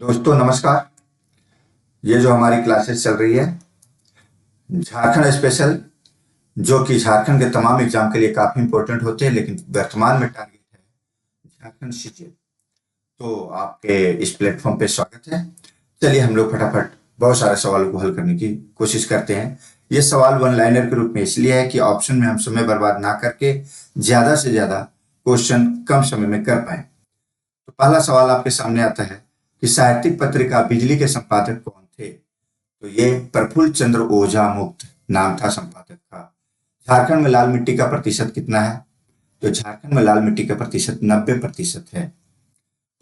दोस्तों नमस्कार। ये जो हमारी क्लासेस चल रही है झारखंड स्पेशल, जो कि झारखंड के तमाम एग्जाम के लिए काफ़ी इंपॉर्टेंट होते हैं, लेकिन वर्तमान में टारगेट है झारखंड सीजीएल। तो आपके इस प्लेटफॉर्म पे स्वागत है। चलिए हम लोग फटाफट बहुत सारे सवालों को हल करने की कोशिश करते हैं। ये सवाल वन लाइनर के रूप में इसलिए है कि ऑप्शन में हम समय बर्बाद ना करके ज़्यादा से ज़्यादा क्वेश्चन कम समय में कर पाए। तो पहला सवाल आपके सामने आता है कि साहित्यिक पत्रिका बिजली के संपादक कौन थे? तो ये प्रफुल्ल चंद्र ओझा मुक्त नाम था संपादक का। झारखंड में लाल मिट्टी का प्रतिशत कितना है? तो झारखंड में लाल मिट्टी का प्रतिशत 90% है।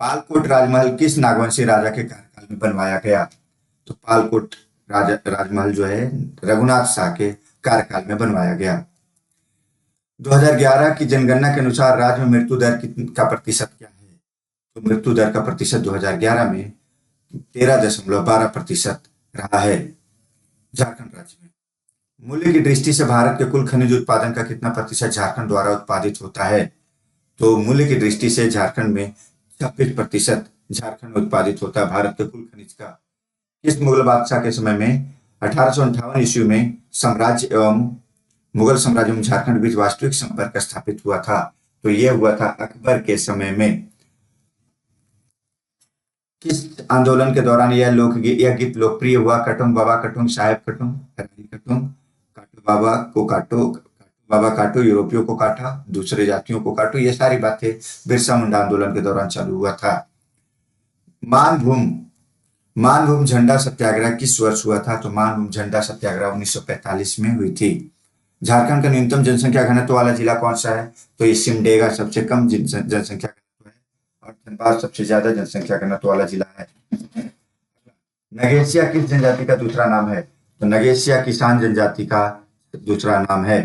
पालकोट राजमहल किस नागवंशी राजा के कार्यकाल में बनवाया गया? तो पालकोट राजमहल जो है रघुनाथ शाह के कार्यकाल में बनवाया गया। 2011 की जनगणना के अनुसार राज्य में मृत्यु दर का प्रतिशत क्या है? तो मृत्यु दर का प्रतिशत 2011 में 13.12% रहा है झारखंड राज्य में। मूल्य की दृष्टि से भारत के कुल खनिज उत्पादन का कितना प्रतिशत झारखंड द्वारा उत्पादित होता है? तो मूल्य की दृष्टि से झारखंड में 26% झारखंड में उत्पादित होता है भारत के कुल खनिज का। किस मुगल बादशाह के समय में 1858 ईस्वी में साम्राज्य एवं मुगल साम्राज्य में झारखंड के बीच वास्तविक संपर्क स्थापित हुआ था? तो यह हुआ था अकबर के समय में। किस आंदोलन के दौरान यह गीत लोकप्रिय हुआ? कटुंग बाबा कटुंग साहेब कटुंग हरारी कटुंग, काटो बाबा को काटो, बाबा काटो, यूरोपियों को काटा, दूसरे जातियों को काटो, ये सारी बातें बिरसा मुंडा आंदोलन के दौरान चालू हुआ था। मानभूम झंडा सत्याग्रह किस वर्ष हुआ था? तो मानभूम झंडा सत्याग्रह 1945 में हुई थी। झारखंड का न्यूनतम जनसंख्या घनत्व वाला जिला कौन सा है? तो ये सिमडेगा सबसे कम जनसंख्या घनत्व है और धनबाद सबसे ज्यादा जनसंख्या घनत्व वाला जिला है। नगेशिया किस जनजाति का दूसरा नाम है? तो नगेशिया किसान जनजाति का दूसरा नाम है।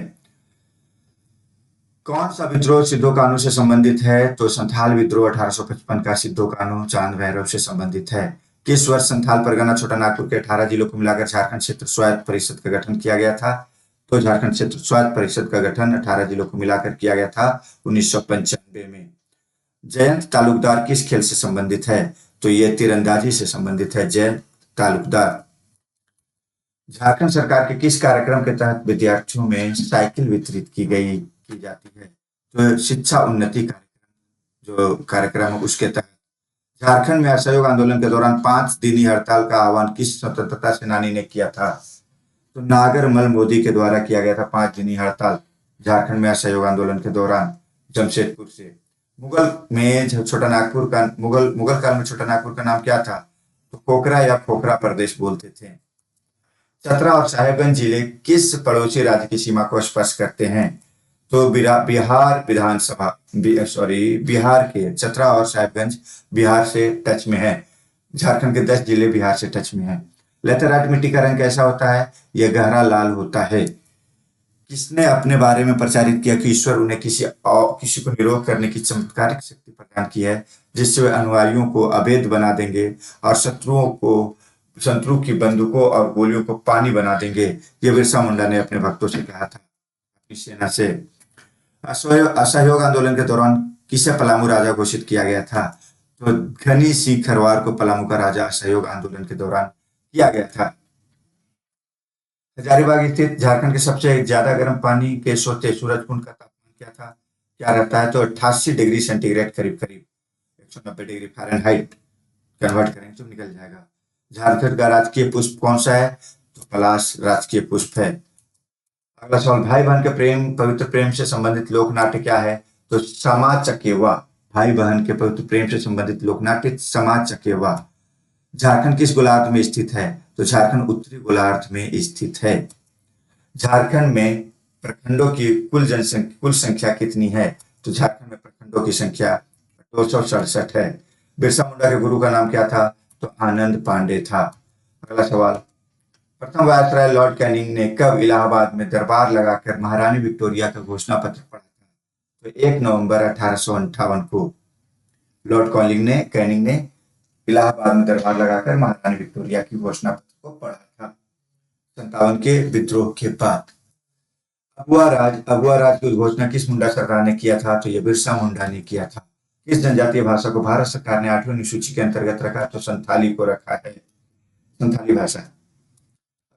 कौन सा विद्रोह सिद्धो कानू से संबंधित है? तो संथाल विद्रोह 1855 का सिद्धो कानू चांद भैरव से संबंधित है। किस वर्ष संथाल परगना छोटा नागपुर के 18 जिलों को मिलाकर झारखंड क्षेत्र स्वायत्त परिषद का गठन किया गया था? तो झारखंड क्षेत्र स्वायत्त परिषद का गठन 18 जिलों को मिलाकर किया गया था 1995 में। जयंत तालुकदार किस खेल से संबंधित है? तो ये तीरंदाजी से संबंधित है जयंत तालुकदार। झारखंड सरकार के किस कार्यक्रम के तहत विद्यार्थियों में साइकिल वितरित की जाती है? तो शिक्षा उन्नति कार्यक्रम जो कार्यक्रम है उसके तहत। झारखंड में असहयोग आंदोलन के दौरान 5 दिनी हड़ताल का आह्वान किस स्वतंत्रता सेनानी ने किया था? तो नागरमल मोदी के द्वारा किया गया था 5 दिनी हड़ताल झारखंड में असहयोग आंदोलन के दौरान जमशेदपुर से। मुगल काल में छोटा नागपुर का नाम क्या था? तो कोकरा या खोखरा प्रदेश बोलते थे। चतरा और साहेबगंज जिले किस पड़ोसी राज्य की सीमा को स्पर्श करते हैं? तो बिहार के चतरा और साहेबगंज बिहार से टच में है। झारखंड के 10 जिले बिहार से टच में है। लेटेराइट मिट्टी का रंग कैसा होता है? यह गहरा लाल होता है। किसने अपने बारे में प्रचारित किया कि ईश्वर उन्हें किसी को निरोध करने की चमत्कारिक शक्ति प्रदान की है, जिससे वे अनुयायियों को अभेद बना देंगे और शत्रु की बंदूकों और गोलियों को पानी बना देंगे? ये बिरसा मुंडा ने अपने भक्तों से कहा था, अपनी सेना से। असहयोग आंदोलन के दौरान किसे पलामू राजा घोषित किया गया था? तो घनी सिंह खरवार को पलामू का राजा असहयोग आंदोलन के दौरान किया गया था। हजारीबाग स्थित झारखंड के सबसे ज्यादा गर्म पानी के सोते सूरजकुंड का तापमान क्या रहता है? तो 88 डिग्री सेंटीग्रेड, करीब करीब 190 डिग्री फ़ारेनहाइट कन्वर्ट करें तो निकल जाएगा। झारखंड का राजकीय पुष्प कौन सा है? तो पलाश राजकीय पुष्प है। अगला सवाल, भाई बहन के पवित्र प्रेम से संबंधित लोक नाट्य क्या है? तो समा चकेवा। भाई बहन के पवित्र प्रेम से संबंधित लोक नाट्य समा चकेवा। झारखंड किस गोलार्ध में स्थित है? तो झारखंड उत्तरी गोलार्ध में स्थित है। झारखंड में प्रखंडों की कुल संख्या कितनी है? तो झारखंड में प्रखंडों की संख्या 267 है। बिरसा मुंडा के गुरु का नाम क्या था? तो आनंद पांडे था। अगला सवाल, प्रथम वायसराय लॉर्ड कैनिंग ने कब इलाहाबाद में दरबार लगाकर महारानी विक्टोरिया का घोषणा पत्र पढ़ा था? तो 1 नवंबर 1858 को लॉर्ड कैनिंग ने इलाहाबाद में दरबार लगाकर महारानी विक्टोरिया की घोषणा पत्र को पढ़ा था 57 के विद्रोह के बाद। अबुआ राज की उद्घोषणा किस मुंडा सरदार ने किया था? तो यह बिरसा मुंडा ने किया था। किस जनजातीय भाषा को भारत सरकार ने 8वीं अनुसूची के अंतर्गत रखा? तो संथाली को रखा है, संथाली भाषा।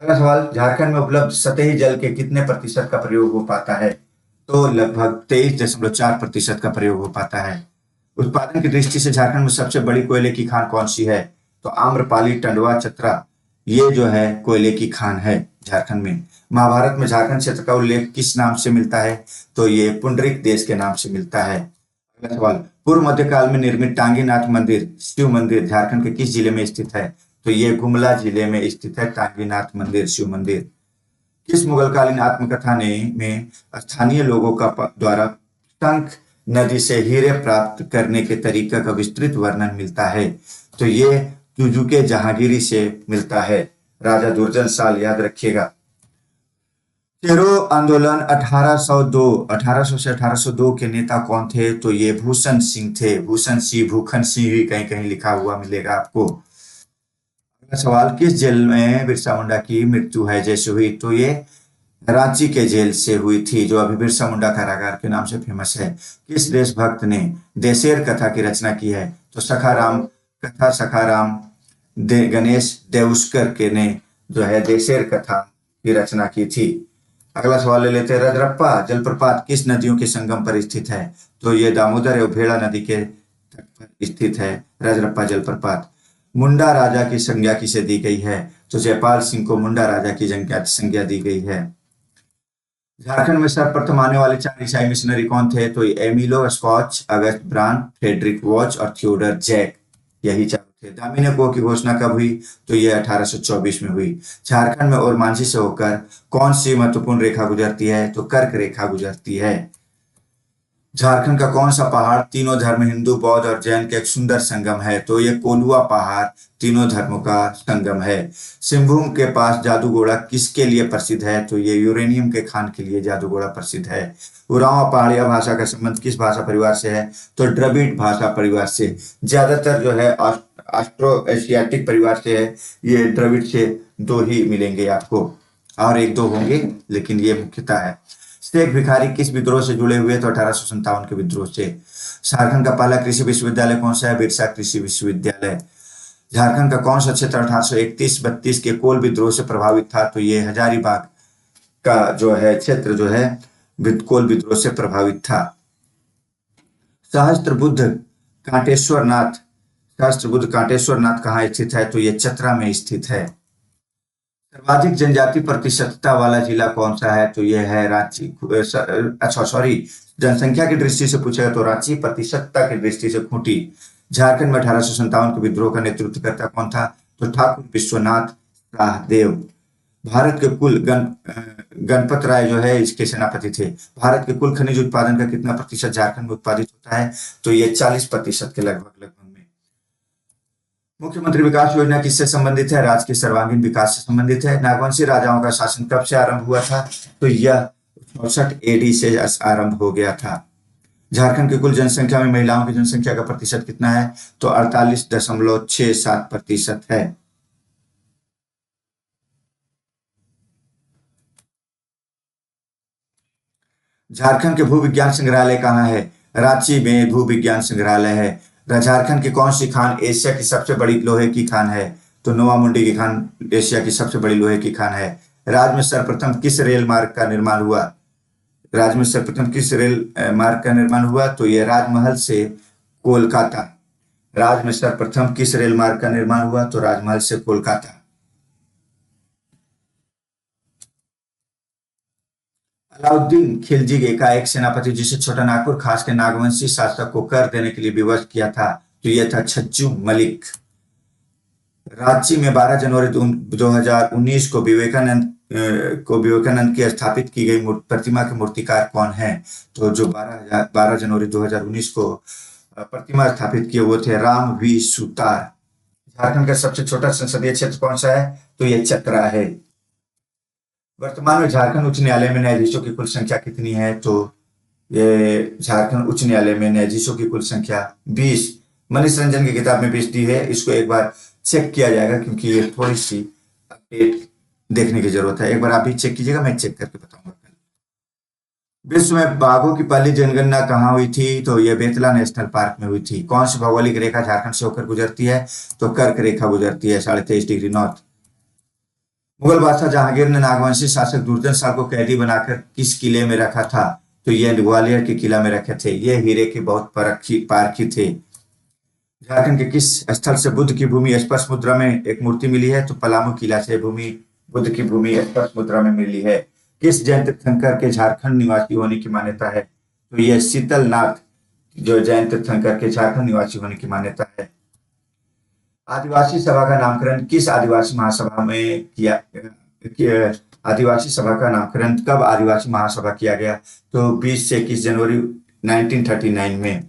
अगला सवाल, झारखंड में उपलब्ध सतही जल के कितने प्रतिशत का प्रयोग हो पाता है? तो लगभग 23.4% का प्रयोग हो पाता है। उत्पादन की दृष्टि से झारखंड में सबसे बड़ी कोयले की खान कौन सी है? तो आम्रपाली, टंडवा, चतरा, ये जो है कोयले की खान है झारखंड में। महाभारत में झारखंड क्षेत्र का उल्लेख किस नाम से मिलता है? तो ये पुंडरीक देश के नाम से मिलता है। अगला सवाल, पूर्व मध्यकाल में निर्मित टांगीनाथ मंदिर, शिव मंदिर झारखंड के किस जिले में स्थित है? तो ये गुमला जिले में स्थित है टांगीनाथ मंदिर, शिव मंदिर। किस मुगलकालीन आत्मकथा ने में स्थानीय लोगों का द्वारा टंक नदी से हीरे प्राप्त करने के तरीके का विस्तृत वर्णन मिलता है? तो ये तुजुके जहांगीरी से मिलता है। राजा दुर्जन साल याद रखिएगा। तेरो आंदोलन 1802 से 1802 के नेता कौन थे? तो ये भूषण सिंह थे। भूषण सिंह, भूखन सिंह भी कहीं कहीं लिखा हुआ मिलेगा आपको। अगला सवाल, किस जेल में बिरसा मुंडा की मृत्यु है जैसे हुई? तो ये रांची के जेल से हुई थी, जो अभी बिरसा मुंडा कारागार के नाम से फेमस है। किस देशभक्त ने देशेर कथा की रचना की है? तो सखाराम कथा, सखाराम गणेश देउस्कर के ने जो है देशेर कथा की रचना की थी। अगला सवाल ले लेते हैं, रजरप्पा जलप्रपात किस नदियों के संगम पर स्थित है? तो ये दामोदर एवं भेड़ा नदी के तट पर स्थित है रजरप्पा जलप्रपात। मुंडा राजा की संज्ञा किसे दी गई है? तो जयपाल सिंह को मुंडा राजा की संज्ञा दी गई है। झारखंड में सर्वप्रथम आने वाले 4 ईसाई मिशनरी कौन थे? तो एमिलो स्कॉच, अगस्त ब्रांड, फ्रेडरिक वॉच और थियोडर जैक, यही चारों थे। दामिनी गोह की घोषणा कब हुई? तो यह 1824 में हुई। झारखंड में और मांझी से होकर कौन सी महत्वपूर्ण रेखा गुजरती है? तो कर्क रेखा गुजरती है। झारखंड का कौन सा पहाड़ तीनों धर्म, हिंदू, बौद्ध और जैन के एक सुंदर संगम है? तो ये कोलुआ पहाड़ तीनों धर्मों का संगम है। सिंहभूम के पास जादूगोड़ा किसके लिए प्रसिद्ध है? तो ये यूरेनियम के खान के लिए जादूगोड़ा प्रसिद्ध है। उरांव पहाड़िया भाषा का संबंध किस भाषा परिवार से है? तो द्रविड़ भाषा परिवार से। ज्यादातर जो है ऑस्ट्रो एशियाटिक परिवार से है। ये द्रविड़ से 2 ही मिलेंगे आपको, और 1-2 होंगे, लेकिन ये मुख्यतः है। शेख भिखारी किस विद्रोह से जुड़े हुए? तो 1857 के विद्रोह से। झारखंड का पहला कृषि विश्वविद्यालय कौन सा है? बिरसा कृषि विश्वविद्यालय। झारखंड का कौन सा क्षेत्र 1831-32 के कोल विद्रोह से प्रभावित था? तो ये हजारीबाग का जो है क्षेत्र जो है कोल विद्रोह से प्रभावित था। सहस्त्रबुद्ध कांटेश्वर नाथ, सहस्त्रबुद्ध कांटेश्वर नाथ कहाँ स्थित है? तो ये चतरा में स्थित है। सर्वाधिक जनजाति प्रतिशतता वाला जिला कौन सा है? तो यह है रांची। अच्छा सॉरी, जनसंख्या की दृष्टि से पूछेगा तो रांची, प्रतिशतता की दृष्टि से खूंटी। झारखंड में 1857 के विद्रोह का नेतृत्व करता कौन था? तो ठाकुर विश्वनाथ शाहदेव। भारत के कुल गणपत राय जो है इसके सेनापति थे। भारत के कुल खनिज उत्पादन का कितना प्रतिशत झारखंड में उत्पादित होता है? तो ये 40% के लगभग लगभग में। मुख्यमंत्री विकास योजना किससे संबंधित है? राज्य के सर्वांगीण विकास से संबंधित है। नागवंशी राजाओं का शासन कब से आरंभ हुआ था? तो यह 64 एडी से आरंभ हो गया था। झारखंड की कुल जनसंख्या में महिलाओं की जनसंख्या का प्रतिशत कितना है? तो 48.67% है। झारखंड के भू विज्ञान संग्रहालय कहाँ है? रांची में भू विज्ञान संग्रहालय है। झारखंड की कौन सी खान एशिया की सबसे बड़ी लोहे की खान है? तो नोवा मुंडी की खान एशिया की सबसे बड़ी लोहे की खान है। राज्य में सर्वप्रथम किस रेल मार्ग का निर्माण हुआ? राज्य में सर्वप्रथम किस रेल मार्ग का निर्माण हुआ? तो यह राजमहल से कोलकाता। राज्य में सर्वप्रथम किस रेल मार्ग का निर्माण हुआ? तो राजमहल से कोलकाता। अलाउद्दीन खिलजी का एक सेनापति जिसे छोटा नागपुर खास के नागवंशी शासक को कर देने के लिए विवश किया था, तो यह था छज्जू मलिक। रांची में 12 जनवरी 2019 को विवेकानंद की स्थापित की गई प्रतिमा के मूर्तिकार कौन है? तो जो 12 जनवरी 2019 को प्रतिमा स्थापित किए वो थे राम वी सुतार। झारखंड का सबसे छोटा संसदीय क्षेत्र कौन सा है? तो ये चतरा है। वर्तमान में झारखंड उच्च न्यायालय में न्यायाधीशों की कुल संख्या कितनी है? तो ये झारखंड उच्च न्यायालय में न्यायाधीशों की कुल संख्या 20। मनीष रंजन की किताब में 20 दी है, इसको एक बार चेक किया जाएगा क्योंकि ये थोड़ी सी अपडेट देखने की जरूरत है। एक बार आप भी चेक कीजिएगा, मैं चेक करके बताऊंगा। विश्व में बाघों की पहली जनगणना कहाँ हुई थी? तो ये बेतला नेशनल पार्क में हुई थी। कौन सी भौगोलिक रेखा झारखंड से होकर गुजरती है? तो कर्क रेखा गुजरती है 23.5 डिग्री नॉर्थ। मुगल बादशाह जहांगीर ने नागवंशी शासक दुर्जन शाह को कैदी बनाकर किस किले में रखा था? तो ये ग्वालियर के किला में रखे थे। ये हीरे के बहुत परखी पारखी थे। झारखंड के किस स्थल से बुद्ध की भूमि स्पर्श मुद्रा में एक मूर्ति मिली है? तो पलामू किला से भूमि बुद्ध की भूमि स्पर्श मुद्रा में मिली है। किस जैन तीर्थंकर के झारखंड निवासी होने की मान्यता है? तो यह शीतलनाथ जो जैन तीर्थंकर के झारखंड निवासी होने की मान्यता है। आदिवासी सभा का नामकरण किस आदिवासी महासभा में आदिवासी सभा का नामकरण कब आदिवासी महासभा किया गया? तो 20 से 21 जनवरी 1939 में।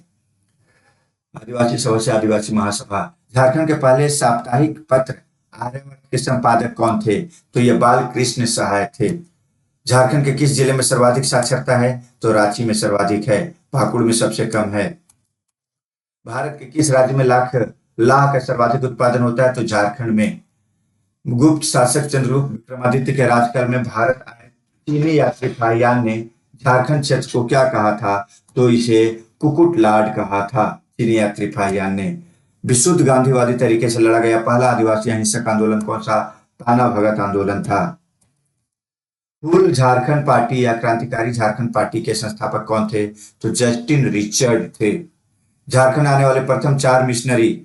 आदिवासी सभा से आदिवासी महासभा। झारखंड के पहले साप्ताहिक पत्र आर्यवर्त के संपादक कौन थे? तो ये बाल कृष्ण सहाय थे। झारखंड के किस जिले में सर्वाधिक साक्षरता है? तो रांची में सर्वाधिक है, पाकुड़ में सबसे कम है। भारत के किस राज्य में लाह का सर्वाधिक उत्पादन होता है? तो झारखंड में। गुप्त शासक चंद्रगुप्त विक्रमादित्य के राजकाल में भारत आए चीनी यात्री फाहियान ने झारखंड क्षेत्र को क्या कहा था? तो इसे कुकुट लाड कहा था चीनी यात्री फाहियान ने। विशुद्ध गांधीवादी तरीके से लड़ा गया पहला आदिवासी अहिंसक आंदोलन कौन सा? ताना भगत आंदोलन था। फूल झारखंड पार्टी या क्रांतिकारी झारखंड पार्टी के संस्थापक कौन थे? तो जस्टिन रिचर्ड थे। झारखंड आने वाले प्रथम 4 मिशनरी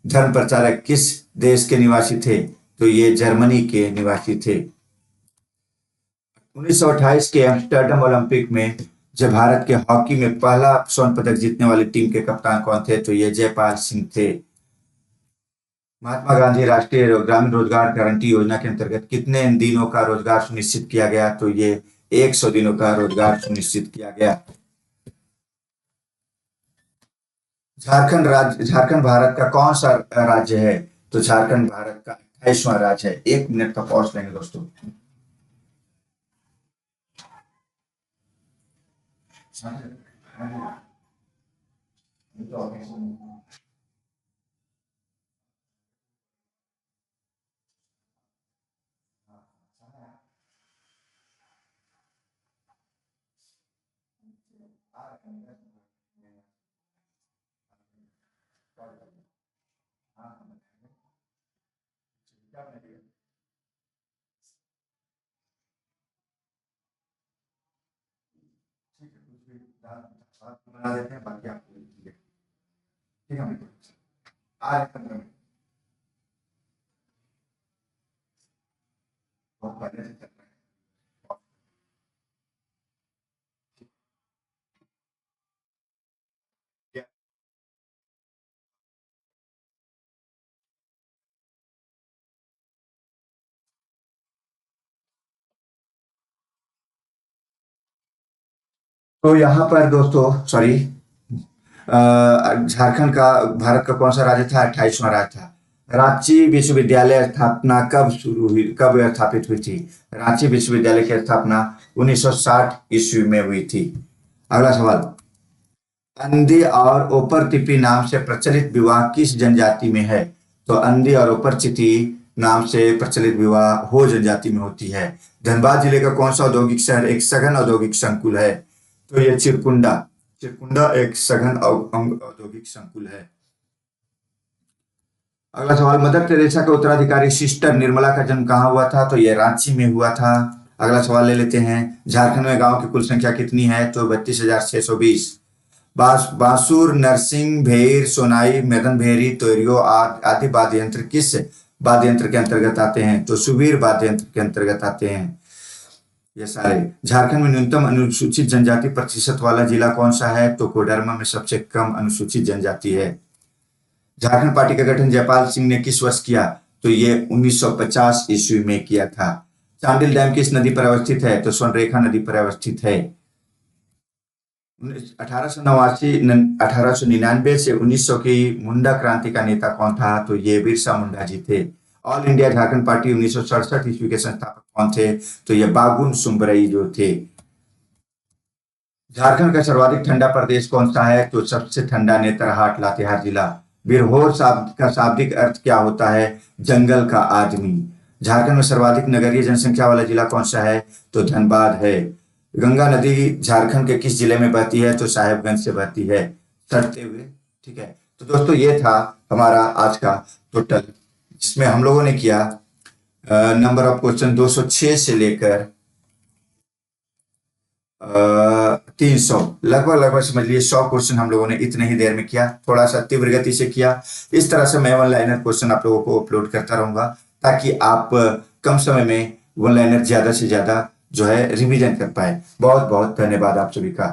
धर्म प्रचारक किस देश के निवासी थे? तो ये जर्मनी के निवासी थे। 1928 के एम्स्टर्डम ओलंपिक में जब भारत के हॉकी में पहला स्वर्ण पदक जीतने वाली टीम के कप्तान कौन थे? तो ये जयपाल सिंह थे। महात्मा गांधी राष्ट्रीय ग्रामीण रोजगार गारंटी योजना के अंतर्गत कितने दिनों का रोजगार सुनिश्चित किया गया? तो ये 100 दिनों का रोजगार सुनिश्चित किया गया। झारखंड भारत का कौन सा राज्य है? तो झारखंड भारत का 28वां राज्य है। 1 मिनट का पॉज लेंगे दोस्तों। बना देते हैं, बाकी आपको ठीक है। आज 15 मिनट बहुत पहले से चल रहा है। तो यहाँ पर दोस्तों सॉरी झारखंड का भारत का कौन सा राज्य था? 28वां राज्य था। रांची विश्वविद्यालय स्थापना कब शुरू हुई, कब स्थापित हुई थी? रांची विश्वविद्यालय की स्थापना 1960 ईस्वी में हुई थी। अगला सवाल, अंधी और ऊपर तिपी नाम से प्रचलित विवाह किस जनजाति में है? तो अंधी और ऊपर चिति नाम से प्रचलित विवाह हो जनजाति में होती है। धनबाद जिले का कौन सा औद्योगिक शहर एक सघन औद्योगिक संकुल है? तो ये चिरकुंडा। चिरकुंडा एक सघन औद्योगिक संकुल है। अगला सवाल, मदर टेरेसा के उत्तराधिकारी सिस्टर निर्मला का जन्म कहाँ हुआ था? तो यह रांची में हुआ था। अगला सवाल ले लेते हैं, झारखंड में गांव की कुल संख्या कितनी है? तो 32,620। बांसुर, नरसिंह, भेर, सोनाई, मदन भेरी, तोरियो आदि वाद्य यंत्र किस वाद्य यंत्र के अंतर्गत आते हैं? तो सुबीर वाद्य यंत्र के अंतर्गत आते हैं ये सारे। झारखंड में न्यूनतम अनुसूचित जनजाति प्रतिशत वाला जिला कौन सा है? तो कोडरमा में सबसे कम अनुसूचित जनजाति है। झारखंड पार्टी का गठन जयपाल सिंह ने किस वर्ष किया? तो ये 1950 ईस्वी में किया था। चांडिल डैम किस नदी पर अवस्थित है? तो स्वर्णरेखा नदी पर अवस्थित है। 1899 से 1900 की मुंडा क्रांति का नेता कौन था? तो ये बिरसा मुंडा जी थे। ऑल इंडिया झारखंड पार्टी 1967 ईस्वी के संस्थापक कौन थे? तो ये बाबुन सुंबरई जो थे। झारखंड का सर्वाधिक ठंडा प्रदेश कौन सा है? तो सबसे ठंडा नेतरहाट लातेहार जिला। बिरहोर शब्द का शाब्दिक अर्थ क्या होता है? जंगल का आदमी। झारखंड में सर्वाधिक नगरीय जनसंख्या वाला जिला कौन सा है? तो धनबाद है। गंगा नदी झारखंड के किस जिले में बहती है? तो साहेबगंज से बहती है, सटते हुए। ठीक है, तो दोस्तों ये था हमारा आज का टोटल, जिसमें हम लोगों ने किया नंबर ऑफ क्वेश्चन 206 से लेकर 300, लगभग लगभग समझ लिए 100 क्वेश्चन हम लोगों ने इतने ही देर में किया, थोड़ा सा तीव्र गति से किया। इस तरह से मैं वन लाइनर क्वेश्चन आप लोगों को अपलोड करता रहूंगा, ताकि आप कम समय में वन लाइनर ज्यादा से ज्यादा जो है रिवीजन कर पाए। बहुत बहुत धन्यवाद आप सभी का।